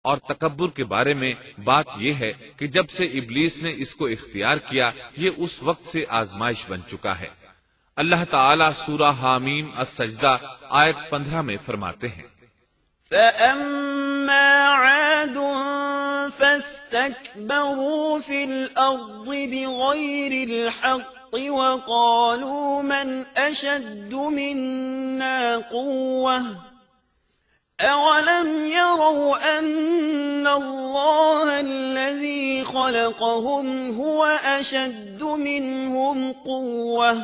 اور تکبر کے بارے میں بات یہ ہے کہ جب سے ابلیس نے اس کو اختیار کیا یہ اس وقت سے آزمائش بن چکا ہے۔ اللہ تعالیٰ سورہ حامیم السجدہ آیت 15 میں فرماتے ہیں، فَأَمَّا عَادٌ فَاسْتَكْبَرُوا فِي الْأَرْضِ بِغَيْرِ الْحَقِّ وَقَالُوا مَنْ أَشَدُّ مِنَّا قُوَّةً أَوَلَمْ يَرَوْا أَنَّ اللَّهَ الَّذِي خَلَقَهُمْ هُوَ أَشَدُّ مِنْهُمْ قُوَّةً۔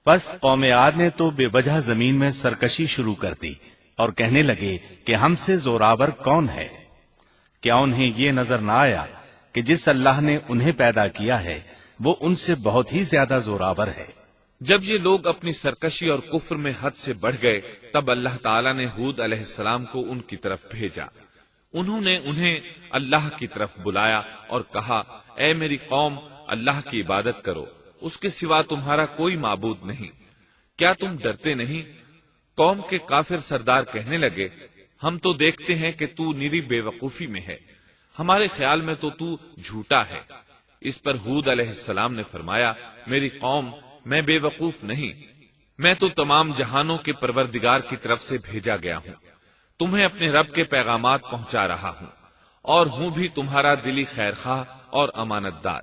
پس قوم عاد نے تو بے وجہ زمین میں سرکشی شروع کر دی اور کہنے لگے کہ ہم سے زوراور کون ہے؟ کیا انہیں یہ نظر نہ آیا کہ جس اللہ نے انہیں پیدا کیا ہے وہ ان سے بہت ہی زیادہ زوراور ہے؟ جب یہ لوگ اپنی سرکشی اور کفر میں حد سے بڑھ گئے تب اللہ تعالیٰ نے ہود علیہ السلام کو ان کی طرف بھیجا۔ انہوں نے انہیں اللہ کی طرف بلایا اور کہا، اے میری قوم، اللہ کی عبادت کرو، اس کے سوا تمہارا کوئی معبود نہیں۔ کیا تم ڈرتے نہیں؟ قوم کے کافر سردار کہنے لگے، ہم تو دیکھتے ہیں کہ تو نری بے وقوفی میں ہے، ہمارے خیال میں تو جھوٹا ہے۔ اس پر ہود علیہ السلام نے فرمایا، میری قوم، میں بے وقوف نہیں، میں تو تمام جہانوں کے پروردگار کی طرف سے بھیجا گیا ہوں، تمہیں اپنے رب کے پیغامات پہنچا رہا ہوں، اور ہوں بھی تمہارا دلی خیر خواہ اور امانت دار۔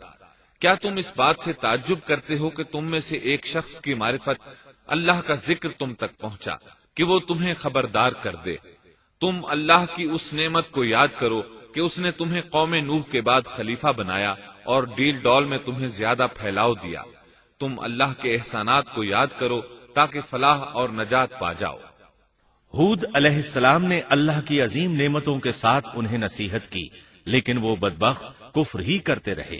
کیا تم اس بات سے تعجب کرتے ہو کہ تم میں سے ایک شخص کی معرفت اللہ کا ذکر تم تک پہنچا کہ وہ تمہیں خبردار کر دے؟ تم اللہ کی اس نعمت کو یاد کرو کہ اس نے تمہیں قوم نوح کے بعد خلیفہ بنایا اور ڈیل ڈول میں تمہیں زیادہ پھیلاؤ دیا۔ تم اللہ کے احسانات کو یاد کرو تاکہ فلاح اور نجات پا جاؤ۔ ہود علیہ السلام نے اللہ کی عظیم نعمتوں کے ساتھ انہیں نصیحت کی، لیکن وہ بدبخت کفر ہی کرتے رہے۔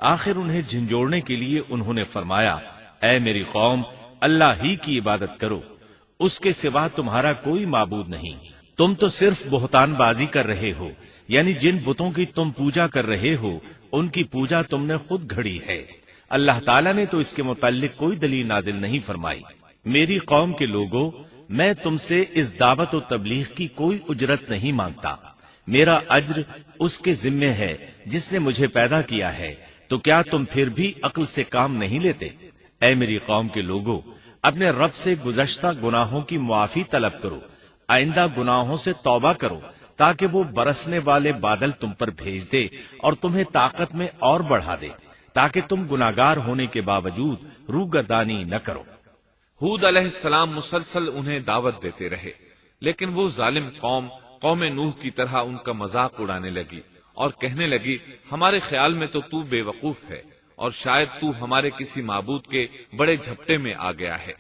آخر انہیں جھنجھوڑنے کے لیے انہوں نے فرمایا، اے میری قوم، اللہ ہی کی عبادت کرو، اس کے سوا تمہارا کوئی معبود نہیں۔ تم تو صرف بہتان بازی کر رہے ہو، یعنی جن بتوں کی تم پوجا کر رہے ہو ان کی پوجا تم نے خود گھڑی ہے۔ اللہ تعالیٰ نے تو اس کے متعلق کوئی دلیل نازل نہیں فرمائی۔ میری قوم کے لوگوں، میں تم سے اس دعوت و تبلیغ کی کوئی اجرت نہیں مانگتا، میرا اجر اس کے ذمے ہے جس نے مجھے پیدا کیا ہے، تو کیا تم پھر بھی عقل سے کام نہیں لیتے؟ اے میری قوم کے لوگوں، اپنے رب سے گزشتہ گناہوں کی معافی طلب کرو، آئندہ گناہوں سے توبہ کرو تاکہ وہ برسنے والے بادل تم پر بھیج دے اور تمہیں طاقت میں اور بڑھا دے، تاکہ تم گناہگار ہونے کے باوجود روگردانی نہ کرو۔ ہود علیہ السلام مسلسل انہیں دعوت دیتے رہے، لیکن وہ ظالم قوم نوح کی طرح ان کا مذاق اڑانے لگی اور کہنے لگی، ہمارے خیال میں تو بے وقوف ہے اور شاید تو ہمارے کسی معبود کے بڑے جھپٹے میں آ گیا ہے،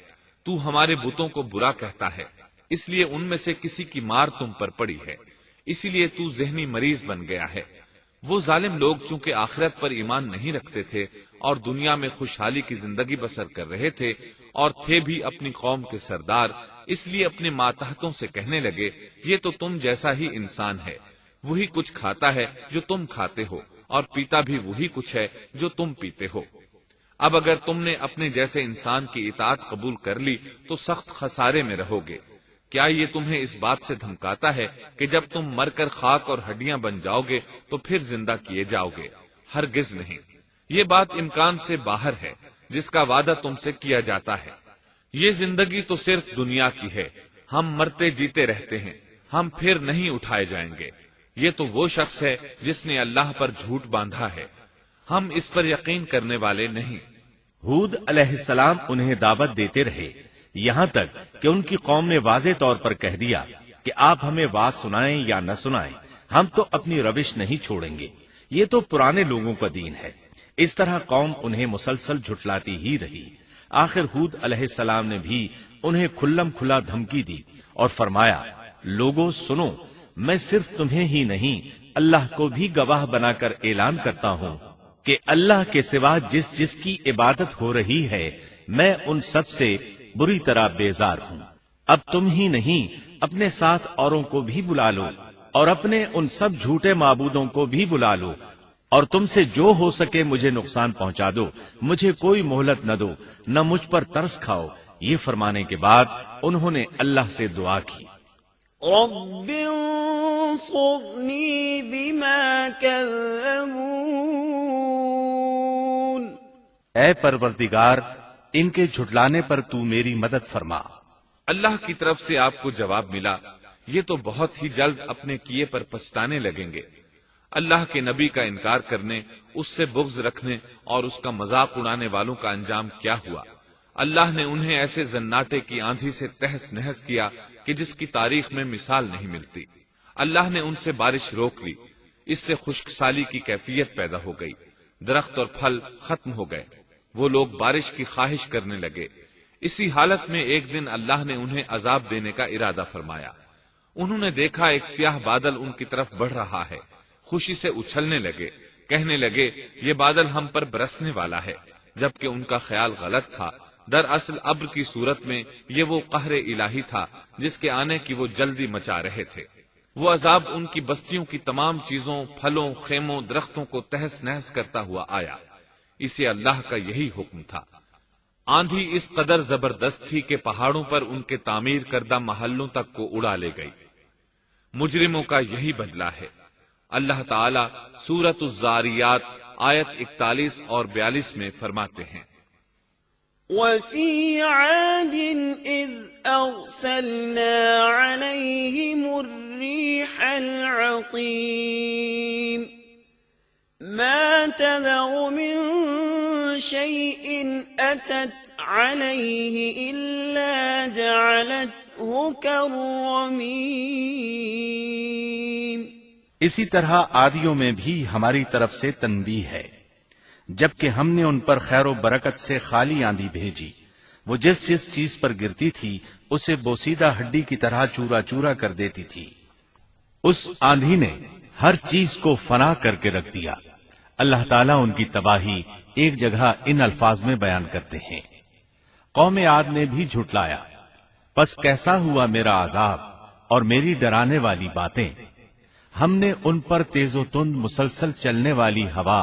تو ہمارے بتوں کو برا کہتا ہے، اس لیے ان میں سے کسی کی مار تم پر پڑی ہے، اسی لیے تو ذہنی مریض بن گیا ہے۔ وہ ظالم لوگ چونکہ آخرت پر ایمان نہیں رکھتے تھے اور دنیا میں خوشحالی کی زندگی بسر کر رہے تھے اور تھے بھی اپنی قوم کے سردار، اس لیے اپنے ماتحتوں سے کہنے لگے، یہ تو تم جیسا ہی انسان ہے، وہی کچھ کھاتا ہے جو تم کھاتے ہو اور پیتا بھی وہی کچھ ہے جو تم پیتے ہو۔ اب اگر تم نے اپنے جیسے انسان کی اطاعت قبول کر لی تو سخت خسارے میں رہو گے۔ کیا یہ تمہیں اس بات سے دھمکاتا ہے کہ جب تم مر کر خاک اور ہڈیاں بن جاؤ گے تو پھر زندہ کیے جاؤ گے؟ ہرگز نہیں، یہ بات امکان سے باہر ہے جس کا وعدہ تم سے کیا جاتا ہے۔ یہ زندگی تو صرف دنیا کی ہے، ہم مرتے جیتے رہتے ہیں، ہم پھر نہیں اٹھائے جائیں گے۔ یہ تو وہ شخص ہے جس نے اللہ پر جھوٹ باندھا ہے، ہم اس پر یقین کرنے والے نہیں۔ ہود علیہ السلام انہیں دعوت دیتے رہے یہاں تک کہ ان کی قوم نے واضح طور پر کہہ دیا کہ آپ ہمیں واز سنائیں یا نہ سنائیں، ہم تو اپنی روش نہیں چھوڑیں گے، یہ تو پرانے لوگوں کا دین ہے۔ اس طرح قوم انہیں مسلسل جھٹلاتی ہی رہی۔ آخر ہود علیہ السلام نے بھی انہیں کھلم کھلا دھمکی دی اور فرمایا، لوگوں سنو، میں صرف تمہیں ہی نہیں اللہ کو بھی گواہ بنا کر اعلان کرتا ہوں کہ اللہ کے سوا جس کی عبادت ہو رہی ہے میں ان سب سے بری طرح بیزار ہوں۔ اب تم ہی نہیں اپنے ساتھ اوروں کو بھی بلا لو اور اپنے ان سب جھوٹے معبودوں کو بھی بلا لو، اور تم سے جو ہو سکے مجھے نقصان پہنچا دو، مجھے کوئی مہلت نہ دو، نہ مجھ پر ترس کھاؤ۔ یہ فرمانے کے بعد انہوں نے اللہ سے دعا کی، رب انصرني بما كذبون. اے پروردگار، ان کے جھٹلانے پر تو میری مدد فرما. اللہ کی طرف سے آپ کو جواب ملا، یہ تو بہت ہی جلد اپنے کیے پر پچھتانے لگیں گے. اللہ کے نبی کا انکار کرنے، اس سے بغض رکھنے اور اس کا مذاق اڑانے والوں کا انجام کیا ہوا؟ اللہ نے انہیں ایسے زناٹے کی آندھی سے تہس نہس کیا کہ جس کی تاریخ میں مثال نہیں ملتی. اللہ نے ان سے بارش روک لی، اس سے خشک سالی کی کیفیت پیدا ہو گئی، درخت اور پھل ختم ہو گئے، وہ لوگ بارش کی خواہش کرنے لگے. اسی حالت میں ایک دن اللہ نے انہیں عذاب دینے کا ارادہ فرمایا. انہوں نے دیکھا ایک سیاہ بادل ان کی طرف بڑھ رہا ہے، خوشی سے اچھلنے لگے، کہنے لگے یہ بادل ہم پر برسنے والا ہے، جبکہ ان کا خیال غلط تھا. دراصل ابر کی صورت میں یہ وہ قہر الہی تھا جس کے آنے کی وہ جلدی مچا رہے تھے. وہ عذاب ان کی بستیوں کی تمام چیزوں، پھلوں، خیموں، درختوں کو تہس نہس کرتا ہوا آیا. اسے اللہ کا یہی حکم تھا. آندھی اس قدر زبردست تھی کہ پہاڑوں پر ان کے تعمیر کردہ محلوں تک کو اڑا لے گئی. مجرموں کا یہی بدلہ ہے. اللہ تعالی سورۃ الزاریات آیت 41 اور 42 میں فرماتے ہیں، وَفِي عَادٍ إِذْ أَرْسَلْنَا عَلَيْهِمُ الرِّيحَ الْعَقِيمَ مَا تَذَرُ مِن شَيْءٍ أَتَتْ عَلَيْهِ إِلَّا جَعَلَتْهُ كَالرَّمِيمِ. اسی طرح عادیوں میں بھی ہماری طرف سے تنبیہ ہے. جبکہ ہم نے ان پر خیر و برکت سے خالی آندھی بھیجی، وہ جس جس چیز پر گرتی تھی اسے بوسیدہ ہڈی کی طرح چورا چورا کر دیتی تھی. اس آندھی نے ہر چیز کو فنا کر کے رکھ دیا. اللہ تعالیٰ ان کی تباہی ایک جگہ ان الفاظ میں بیان کرتے ہیں، قوم عاد نے بھی جھٹلایا، پس کیسا ہوا میرا عذاب اور میری ڈرانے والی باتیں. ہم نے ان پر تیز و تند مسلسل چلنے والی ہوا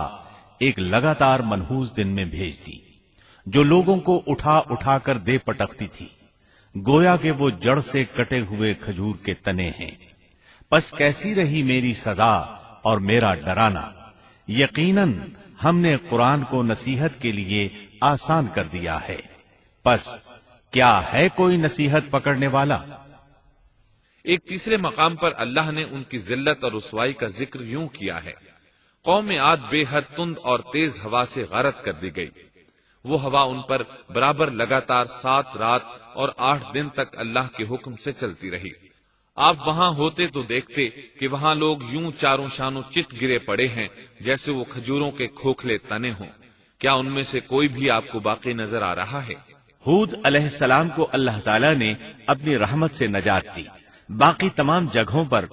ایک لگاتار منحوس دن میں بھیج دی، جو لوگوں کو اٹھا اٹھا کر دے پٹکتی تھی، گویا کہ وہ جڑ سے کٹے ہوئے کھجور کے تنے ہیں. پس کیسی رہی میری سزا اور میرا ڈرانا. یقیناً ہم نے قرآن کو نصیحت کے لیے آسان کر دیا ہے، پس کیا ہے کوئی نصیحت پکڑنے والا؟ ایک تیسرے مقام پر اللہ نے ان کی ذلت اور رسوائی کا ذکر یوں کیا ہے، قوم عاد بے حد تند اور تیز ہوا سے غارت کر دی گئی. وہ ہوا ان پر برابر لگاتار 7 رات اور 8 دن تک اللہ کے حکم سے چلتی رہی. آپ وہاں ہوتے تو دیکھتے کہ وہاں لوگ یوں چاروں شانوں چت گرے پڑے ہیں جیسے وہ کھجوروں کے کھوکھلے تنے ہوں. کیا ان میں سے کوئی بھی آپ کو باقی نظر آ رہا ہے؟ ہود علیہ السلام کو اللہ تعالیٰ نے اپنی رحمت سے نجات دی. باقی تمام جگہوں پر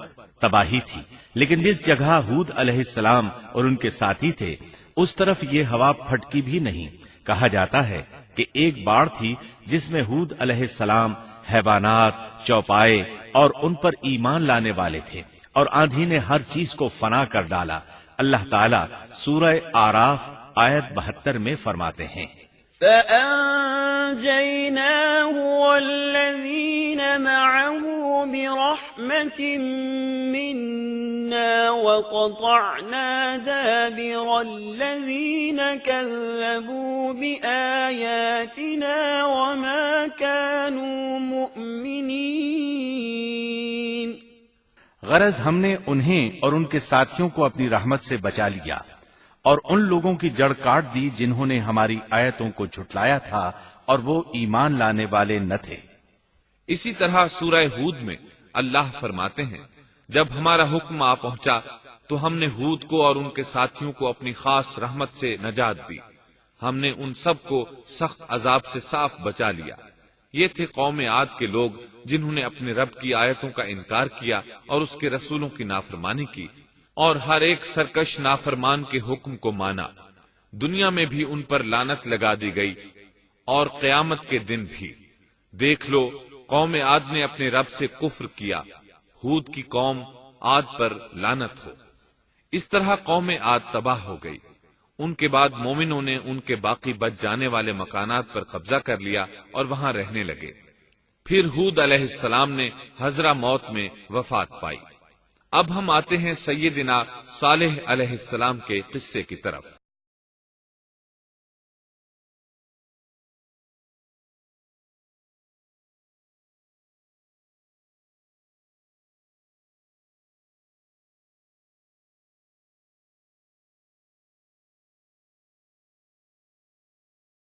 تباہی تھی، لیکن جس جگہ ہود علیہ السلام اور ان کے ساتھی تھے اس طرف یہ ہوا پھٹکی بھی نہیں. کہا جاتا ہے کہ ایک باڑ تھی جس میں ہود علیہ السلام، حیوانات، چوپائے اور ان پر ایمان لانے والے تھے، اور آندھی نے ہر چیز کو فنا کر ڈالا. اللہ تعالیٰ سورہ آراف آیت 72 میں فرماتے ہیں، فَأَنجَيْنَاهُ وَالَّذِينَ مَعَهُ بِرَحْمَةٍ مِّنَّا وَقَطَعْنَا دَابِرَ الَّذِينَ كَذَّبُوا بِآيَاتِنَا وَمَا كَانُوا مُؤْمِنِينَ. غرض ہم نے انہیں اور ان کے ساتھیوں کو اپنی رحمت سے بچا لیا اور ان لوگوں کی جڑ کاٹ دی جنہوں نے ہماری آیتوں کو جھٹلایا تھا اور وہ ایمان لانے والے نہ تھے. اسی طرح سورہ ہود میں اللہ فرماتے ہیں، جب ہمارا حکم آ پہنچا تو ہم نے ہود کو اور ان کے ساتھیوں کو اپنی خاص رحمت سے نجات دی. ہم نے ان سب کو سخت عذاب سے صاف بچا لیا. یہ تھے قوم عاد کے لوگ جنہوں نے اپنے رب کی آیتوں کا انکار کیا اور اس کے رسولوں کی نافرمانی کی، اور ہر ایک سرکش نافرمان کے حکم کو مانا. دنیا میں بھی ان پر لعنت لگا دی گئی اور قیامت کے دن بھی. دیکھ لو، قوم عاد نے اپنے رب سے کفر کیا، ہود کی قوم عاد پر لعنت ہو. اس طرح قوم عاد تباہ ہو گئی. ان کے بعد مومنوں نے ان کے باقی بچ جانے والے مکانات پر قبضہ کر لیا اور وہاں رہنے لگے. پھر ہود علیہ السلام نے حضرہ موت میں وفات پائی. اب ہم آتے ہیں سیدنا صالح علیہ السلام کے قصے کی طرف۔